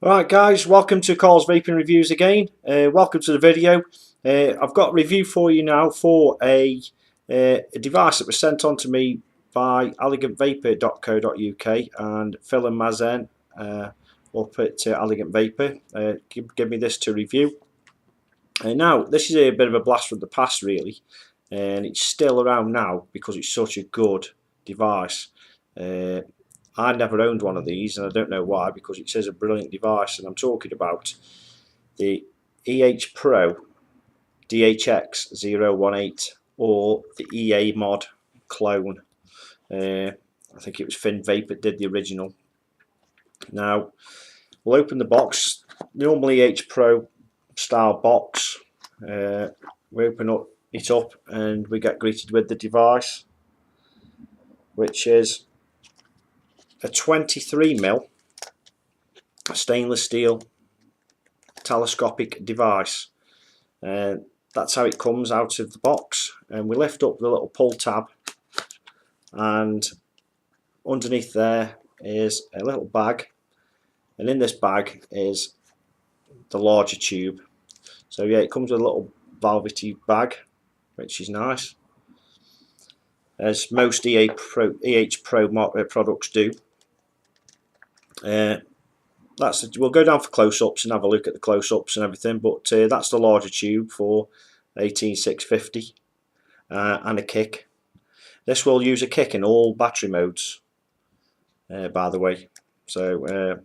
Alright guys, welcome to Carl's Vaping Reviews again. Welcome to the video. I've got a review for you now for a device that was sent on to me by elegantvapour.co.uk and Phil and Mazen up at Elegant Vapor give me this to review. Now this is a bit of a blast from the past really, and it's still around now because it's such a good device. I never owned one of these, and I don't know why, because it says a brilliant device, and I'm talking about the EHpro DHX018 or the EA Mod clone. I think it was Finn Vape that did the original. Now we'll open the box. Normally EHpro style box. We open it up and we get greeted with the device, which is a 23mm stainless steel telescopic device. That's how it comes out of the box, and we lift up the little pull tab, and underneath there is a little bag, and in this bag is the larger tube. So yeah, it comes with a little velvety bag, which is nice, as most EHpro products do. We'll go down for close-ups and have a look at the close-ups and everything, but that's the larger tube for 18650 and a kick. This will use a kick in all battery modes, by the way. So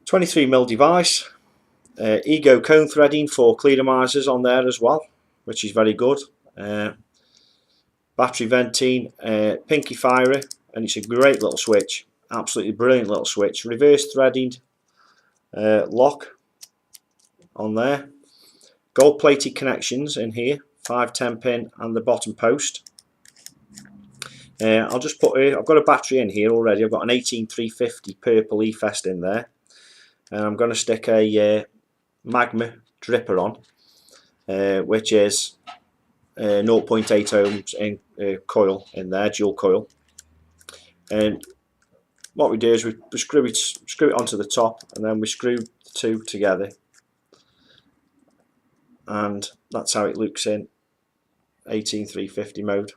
23mm device, Ego cone threading for cleanomizers on there as well, which is very good. Battery venting, pinky firer, and it's a great little switch. Absolutely brilliant little switch. Reverse threaded lock on there. Gold plated connections in here, 5-10 pin and the bottom post. I'll just put I've got a battery in here already. I've got an 18350 purple E-Fest in there, and I'm going to stick a Magma dripper on, which is 0.8 ohms in coil in there, dual coil. And what we do is we screw it onto the top, and then we screw the two together, and that's how it looks in 18350 mode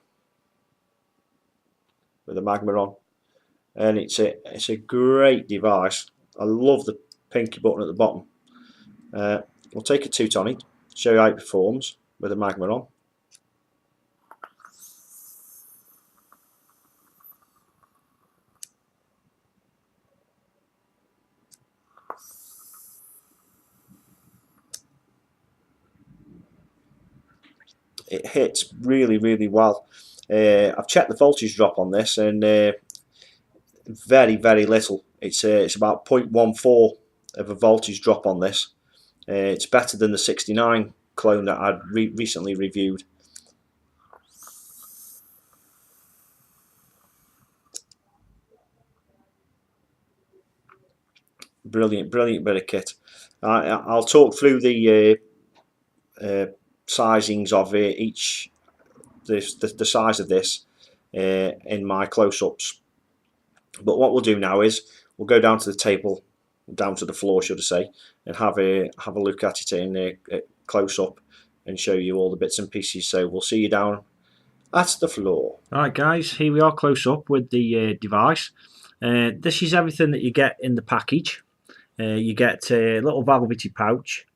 with the Magma on. And it's a great device. I love the pinky button at the bottom. We'll take a toot on it, show you how it performs with the Magma on. It hits really well. I've checked the voltage drop on this, and very little. It's about 0.14 of a voltage drop on this. It's better than the 69 clone that I'd recently reviewed. Brilliant bit of kit. I'll talk through the sizings of the size of this in my close-ups, but what we'll do now is we'll go down to the table, down to the floor should I say, and have a look at it in close-up and show you all the bits and pieces. So we'll see you down at the floor. Alright guys, here we are close up with the device. This is everything that you get in the package. You get a little velvety pouch,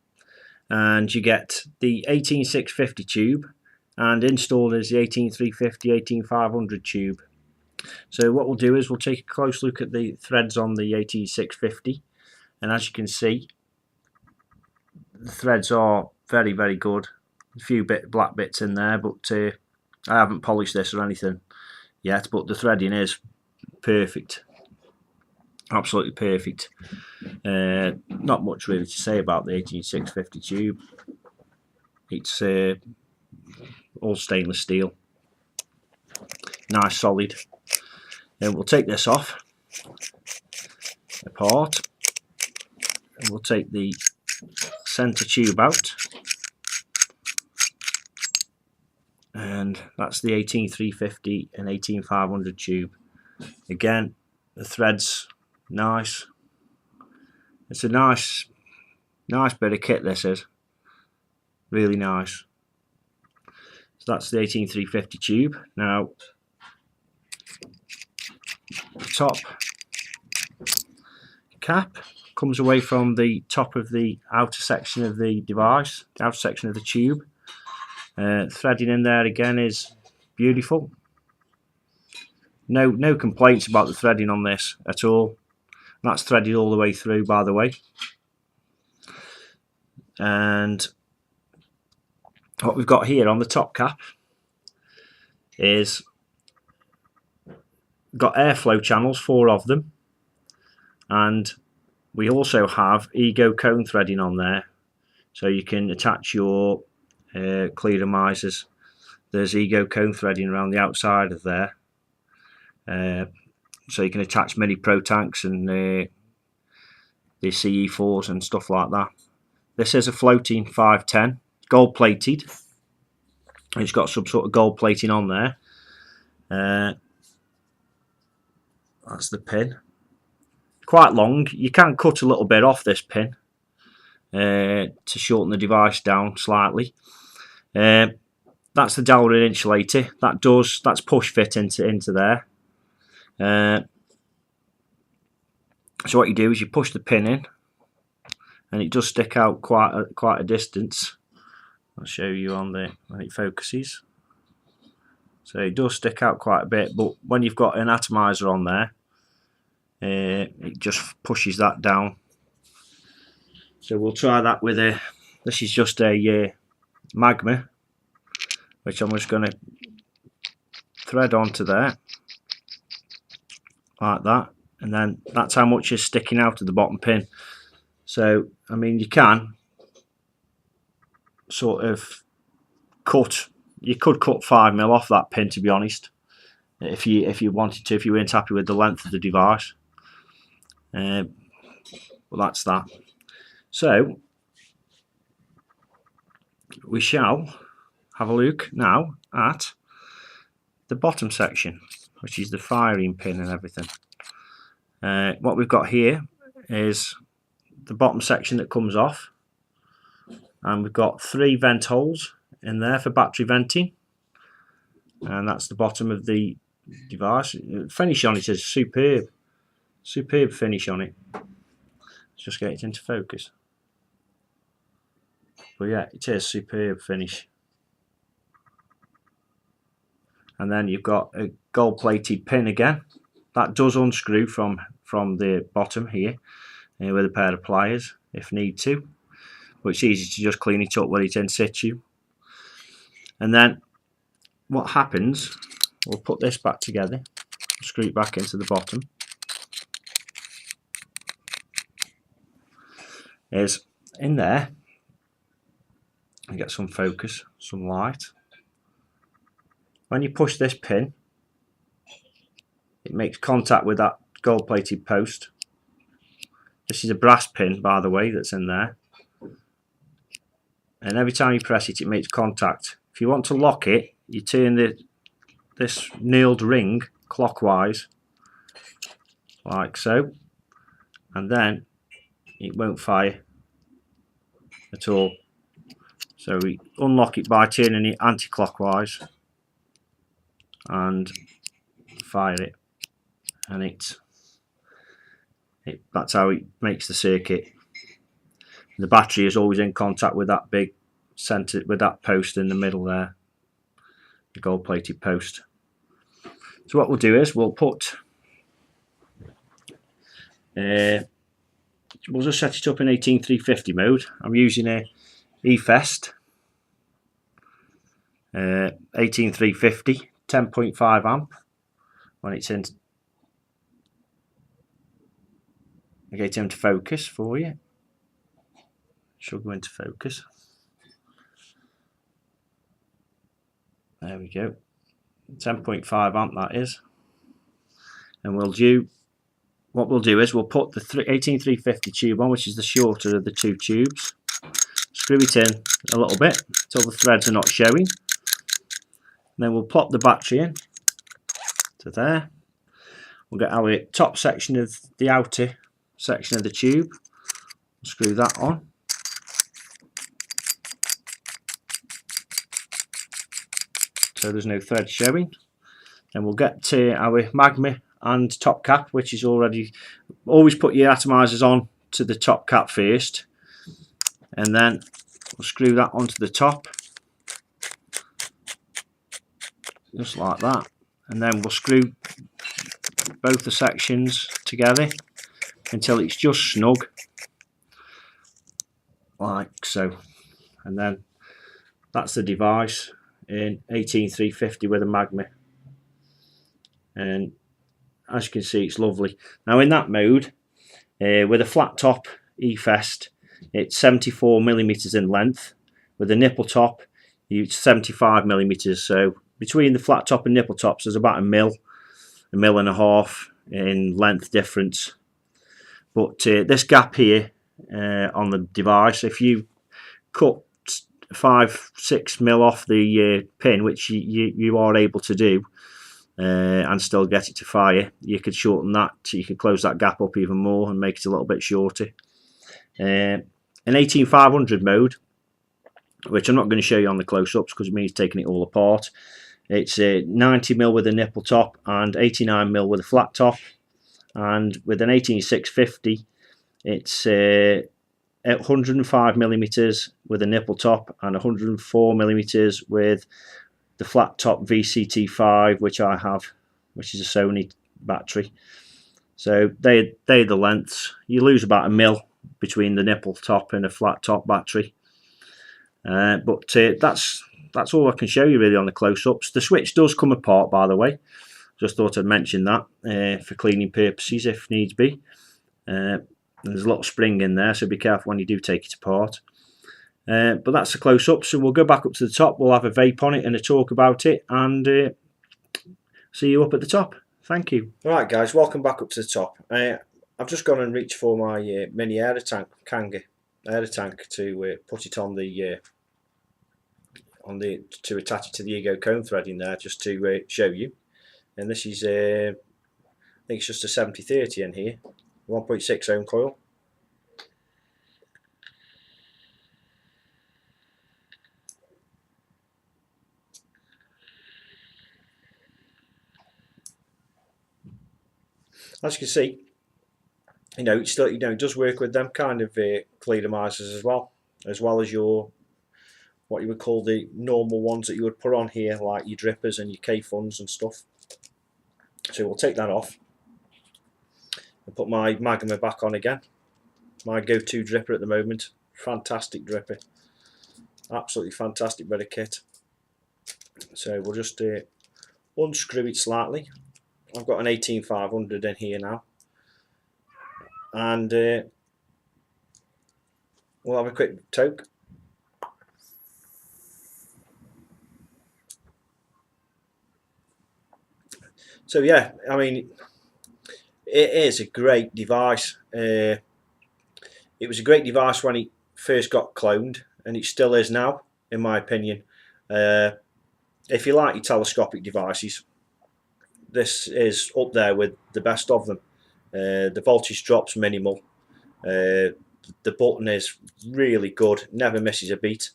and you get the 18650 tube, and installed is the 18350 18500 tube. So what we'll do is we'll take a close look at the threads on the 18650, and as you can see, the threads are very good. A few black bits in there, but I haven't polished this or anything yet, but the threading is perfect. Absolutely perfect. Not much really to say about the 18650 tube. It's all stainless steel, nice solid. And we'll take this off apart, and we'll take the center tube out, and that's the 18350 and 18500 tube. Again, the threads nice, It's a nice bit of kit, this is. Really nice. So that's the 18350 tube. Now, the top cap comes away from the top of the outer section of the device, the outer section of the tube. Threading in there again is beautiful. No complaints about the threading on this at all. That's threaded all the way through, by the way. And what we've got here on the top cap is got airflow channels, 4 of them, and we also have ego cone threading on there, so you can attach your clear misers. There's ego cone threading around the outside of there, so you can attach mini pro tanks and the CE4s and stuff like that. This is a floating 510, gold plated. It's got some sort of gold plating on there. That's the pin. Quite long. You can cut a little bit off this pin to shorten the device down slightly. That's the dowelling insulator. That's push fit into there. So what you do is you push the pin in, and it does stick out quite a distance. I'll show you on when it focuses. So it does stick out quite a bit, but when you've got an atomizer on there, it just pushes that down. So we'll try that with this is just a magma, which I'm just going to thread onto there like that, and then that's how much is sticking out of the bottom pin. So I mean, you can sort of you could cut 5mm off that pin, to be honest, if you wanted to, if you weren't happy with the length of the device. Well, that's that. So we shall have a look now at the bottom section, which is the firing pin and everything. What we've got here is the bottom section that comes off, and we've got 3 vent holes in there for battery venting, and that's the bottom of the device. Finish on it is superb finish on it. Let's just get it into focus. But yeah, it is superb finish. And then you've got a gold plated pin again. That does unscrew from the bottom here with a pair of pliers if need to, but it's easy to just clean it up when it's in situ. And then what happens, we'll put this back together, screw it back into the bottom, is in there, and get some focus, some light. When you push this pin, it makes contact with that gold plated post. This is a brass pin, by the way, that's in there, and every time you press it, it makes contact. If you want to lock it, you turn this nailed ring clockwise like so, and then it won't fire at all. So we unlock it by turning it anti-clockwise and fire it, and that's how it makes the circuit. The battery is always in contact with that big center, with that post in the middle there, the gold plated post. So what we'll do is we'll put we'll just set it up in 18350 mode. I'm using a eFest 18350 10.5 amp. When it's in, I get him to focus for you. Should go into focus. There we go. 10.5 amp that is. And what we'll do is we'll put the 18350 tube on, which is the shorter of the 2 tubes. Screw it in a little bit until the threads are not showing. And then we'll plop the battery in to there. We'll get our top section of the outer section of the tube Screw that on. So there's no thread showing. And we'll get to our magma and top cap, which is already, always put your atomizers on to the top cap first, and then we'll screw that onto the top, just like that, and then we'll screw both the sections together until it's just snug, like so. And then that's the device in 18350 with a magma, and as you can see, it's lovely. Now in that mode, with a flat top E-Fest, it's 74mm in length. With a nipple top, it's 75mm. So between the flat top and nipple tops, there's about a mil and a half in length difference. But this gap here on the device, if you cut 5-6 mil off the pin, which you are able to do, and still get it to fire, you could shorten that, you could close that gap up even more and make it a little bit shorter. In 18500 mode, which I'm not going to show you on the close-ups because it means taking it all apart, it's 90mm with a nipple top and 89mm with a flat top, and with an 18650 it's 105mm with a nipple top and 104mm with the flat top VCT5, which I have, which is a Sony battery. So they're the lengths. You lose about a mil between the nipple top and a flat top battery. But that's all I can show you really on the close-ups. The switch does come apart, by the way. Just thought I'd mention that for cleaning purposes if needs be. There's a lot of spring in there, so be careful when you do take it apart. But that's the close-up, so we'll go back up to the top, we'll have a vape on it and a talk about it, and see you up at the top. Thank you. Alright guys, welcome back up to the top. I've just gone and reached for my mini air tank, Kanga air tank, to put it on the to attach it to the Ego cone thread in there, just to show you. And this is I think it's just a 70-30 in here, 1.6 ohm coil. As you can see, it still it does work with them kind of cleanomizers as well as your what you would call the normal ones that you would put on here, like your drippers and your K-funds and stuff. So we'll take that off and put my magma back on again. My go-to dripper at the moment. Fantastic dripper, absolutely fantastic bit of kit. So we'll just unscrew it slightly. I've got an 18500 in here now, and we'll have a quick toke. So yeah, I mean, it is a great device. It was a great device when it first got cloned, and it still is now, in my opinion. If you like your telescopic devices, this is up there with the best of them. The voltage drop's minimal. The button is really good. Never misses a beat.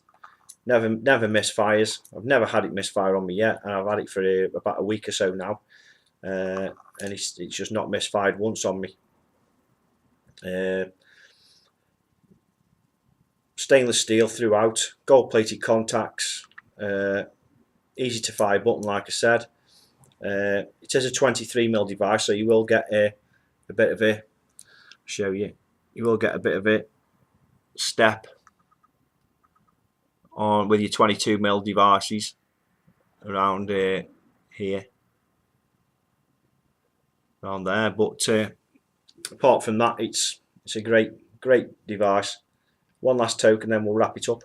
Never misfires. I've never had it misfire on me yet, and I've had it for about a week or so now, and it's just not misfired once on me. Stainless steel throughout. Gold-plated contacts. Easy to fire button, like I said. It is a 23mm device, so you will get a bit of a, show you, you will get a bit of a step on with your 22mm devices around here, around there. But apart from that, it's a great device. One last toke and then we'll wrap it up.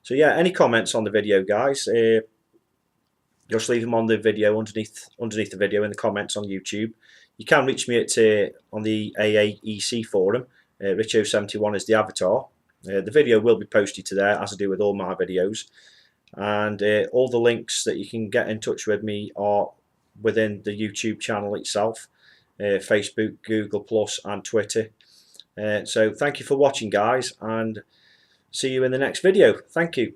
So yeah, any comments on the video, guys? Just leave them on the video underneath the video in the comments on YouTube. You can reach me at on the AAEC forum. Richo71 is the avatar. The video will be posted to there, as I do with all my videos. and all the links that you can get in touch with me are within the YouTube channel itself, Facebook, Google Plus and Twitter. So thank you for watching, guys, and see you in the next video. Thank you.